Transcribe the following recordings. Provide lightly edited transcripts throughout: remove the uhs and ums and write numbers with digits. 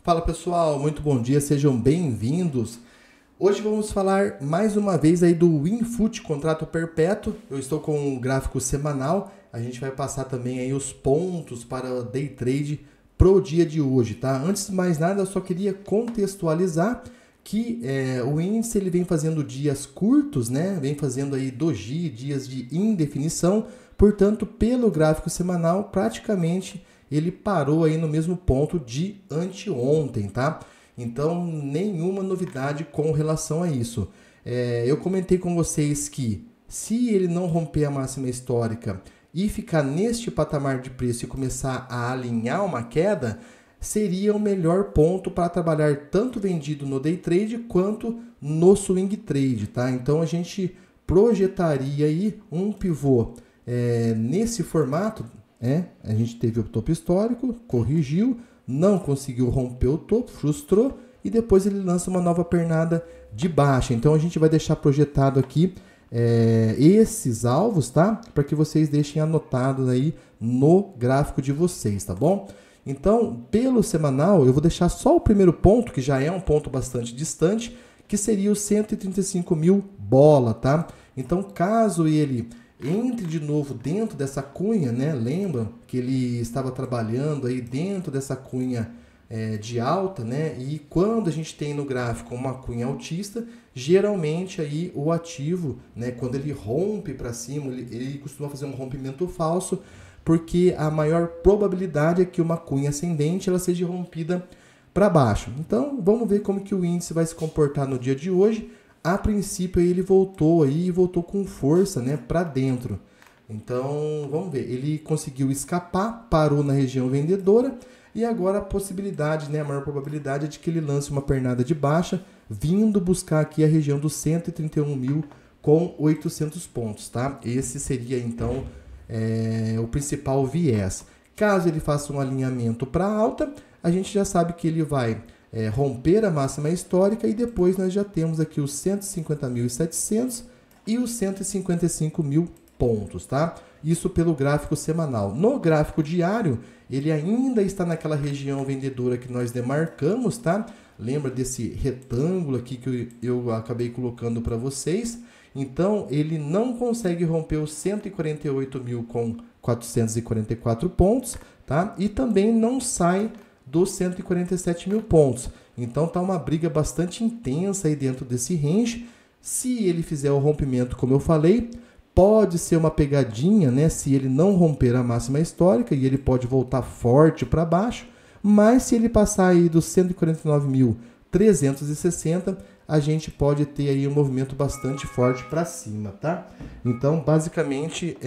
Fala pessoal, muito bom dia, sejam bem-vindos. Hoje vamos falar mais uma vez aí do WinFoot, contrato perpétuo. Eu estou com um gráfico semanal, a gente vai passar também aí os pontos para o day trade pro dia de hoje, tá? Antes de mais nada, eu só queria contextualizar que o índice ele vem fazendo dias curtos, né? Vem fazendo aí doji, dias de indefinição, portanto, pelo gráfico semanal, praticamente ele parou aí no mesmo ponto de anteontem, tá? Então, nenhuma novidade com relação a isso. Eu comentei com vocês que se ele não romper a máxima histórica e ficar neste patamar de preço e começar a alinhar uma queda, seria o melhor ponto para trabalhar tanto vendido no day trade quanto no swing trade, tá? Então, a gente projetaria aí um pivô nesse formato. A gente teve o topo histórico, corrigiu, não conseguiu romper o topo, frustrou e depois ele lança uma nova pernada de baixa. Então a gente vai deixar projetado aqui esses alvos, tá? Para que vocês deixem anotados aí no gráfico de vocês, tá bom? Então, pelo semanal, eu vou deixar só o primeiro ponto, que já é um ponto bastante distante, que seria os 135 mil bola, tá? Então, caso ele entre de novo dentro dessa cunha, né? Lembra que ele estava trabalhando aí dentro dessa cunha de alta, né? E quando a gente tem no gráfico uma cunha altista, geralmente aí o ativo, né? Quando ele rompe para cima, ele costuma fazer um rompimento falso, porque a maior probabilidade é que uma cunha ascendente ela seja rompida para baixo. Então, vamos ver como que o índice vai se comportar no dia de hoje. A princípio ele voltou com força, né, para dentro. Então, vamos ver, ele conseguiu escapar, parou na região vendedora e agora a possibilidade, né, a maior probabilidade é de que ele lance uma pernada de baixa, vindo buscar aqui a região dos 131.800 pontos, tá? Esse seria então o principal viés. Caso ele faça um alinhamento para alta, a gente já sabe que ele vai romper a máxima histórica e depois nós já temos aqui os 150.700 e os 155 mil pontos, tá? Isso pelo gráfico semanal. No gráfico diário, ele ainda está naquela região vendedora que nós demarcamos, tá? Lembra desse retângulo aqui que eu acabei colocando para vocês? Então, ele não consegue romper os 148.444 pontos, tá? E também não sai dos 147 mil pontos. Então tá uma briga bastante intensa aí dentro desse range. Se ele fizer o rompimento, como eu falei, pode ser uma pegadinha, né? Se ele não romper a máxima histórica e ele pode voltar forte para baixo, mas se ele passar aí dos 149.360, a gente pode ter aí um movimento bastante forte para cima, tá? Então, basicamente,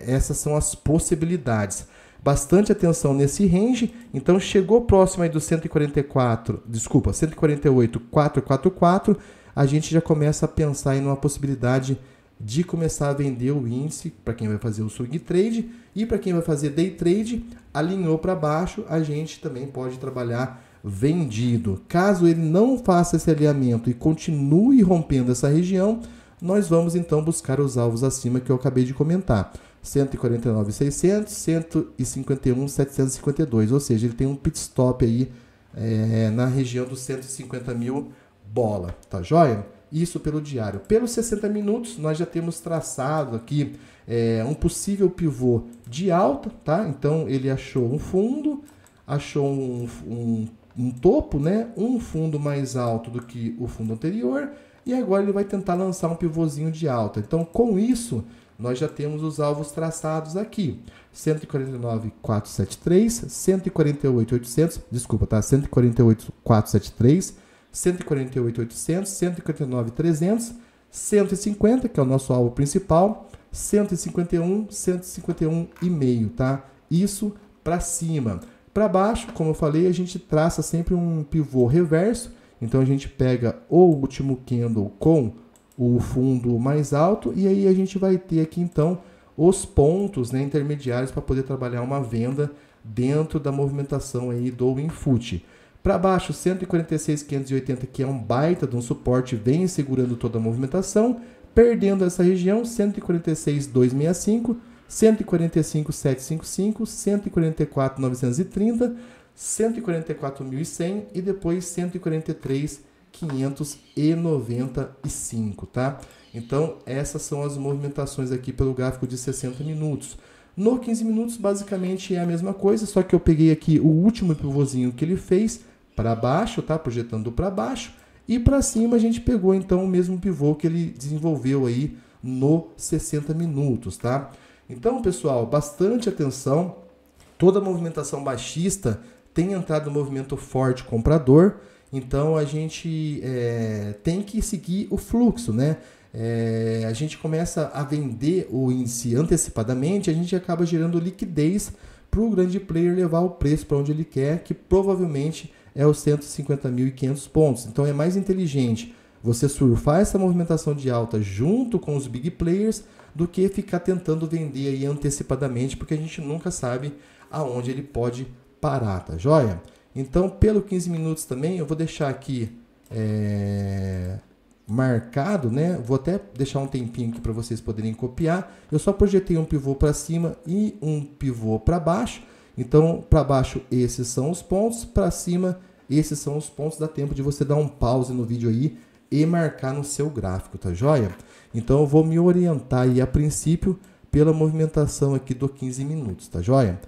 essas são as possibilidades. Bastante atenção nesse range. Então, chegou próximo aí do 148.444, a gente já começa a pensar em uma possibilidade de começar a vender o índice para quem vai fazer o swing trade e para quem vai fazer day trade, alinhou para baixo, a gente também pode trabalhar vendido. Caso ele não faça esse alinhamento e continue rompendo essa região, nós vamos então buscar os alvos acima que eu acabei de comentar. 149.600, 151.752, ou seja, ele tem um pit stop aí na região dos 150 mil bola, tá joia? Isso pelo diário. Pelos 60 minutos, nós já temos traçado aqui um possível pivô de alta, tá? Então, ele achou um fundo, achou um topo, né? Um fundo mais alto do que o fundo anterior, e agora ele vai tentar lançar um pivôzinho de alta. Então, com isso, nós já temos os alvos traçados aqui. 149.473, 148.800, desculpa, tá? 148.473, 148.800, 159.300, 150, que é o nosso alvo principal, 151, 151,5, tá? Isso para cima. Para baixo, como eu falei, a gente traça sempre um pivô reverso. Então, a gente pega o último candle com o fundo mais alto e aí a gente vai ter aqui, então, os pontos, né, intermediários para poder trabalhar uma venda dentro da movimentação aí do WinFoot. Para baixo, 146.580, que é um baita de um suporte, vem segurando toda a movimentação, perdendo essa região, 146.265, 145.755, 144.930, 144.100 e depois 143.595, tá? Então, essas são as movimentações aqui pelo gráfico de 60 minutos. No 15 minutos, basicamente é a mesma coisa, só que eu peguei aqui o último pivôzinho que ele fez para baixo, tá? Projetando para baixo. E para cima a gente pegou, então, o mesmo pivô que ele desenvolveu aí no 60 minutos, tá? Então, pessoal, bastante atenção. Toda movimentação baixista tem entrado no movimento forte comprador. Então, a gente tem que seguir o fluxo, né? A gente começa a vender o índice antecipadamente, a gente acaba gerando liquidez para o grande player levar o preço para onde ele quer, que provavelmente é os 150.500 pontos. Então é mais inteligente você surfar essa movimentação de alta junto com os big players do que ficar tentando vender aí antecipadamente, porque a gente nunca sabe aonde ele pode parar, tá joia? Então, pelo 15 minutos também, eu vou deixar aqui marcado, né? Vou até deixar um tempinho aqui para vocês poderem copiar. Eu só projetei um pivô para cima e um pivô para baixo. Então, para baixo, esses são os pontos. Para cima, esses são os pontos. Dá tempo de você dar um pause no vídeo aí e marcar no seu gráfico, tá joia? Então, eu vou me orientar aí a princípio pela movimentação aqui do 15 minutos, tá joia?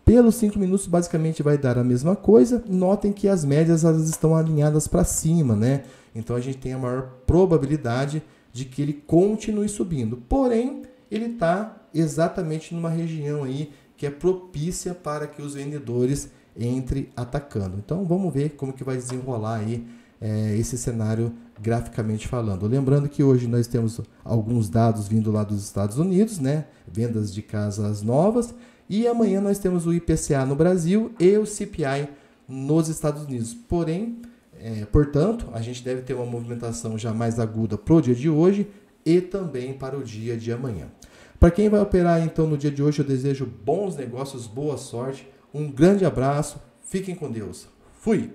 Pelos 5 minutos, basicamente, vai dar a mesma coisa. Notem que as médias elas estão alinhadas para cima, né? Então, a gente tem a maior probabilidade de que ele continue subindo. Porém, ele está exatamente numa região aí que é propícia para que os vendedores entrem atacando. Então, vamos ver como que vai desenrolar aí esse cenário graficamente falando. Lembrando que hoje nós temos alguns dados vindo lá dos Estados Unidos, né? Vendas de casas novas. E amanhã nós temos o IPCA no Brasil e o CPI nos Estados Unidos. Porém, portanto, a gente deve ter uma movimentação já mais aguda para o dia de hoje e também para o dia de amanhã. Para quem vai operar então no dia de hoje, eu desejo bons negócios, boa sorte, um grande abraço, fiquem com Deus. Fui!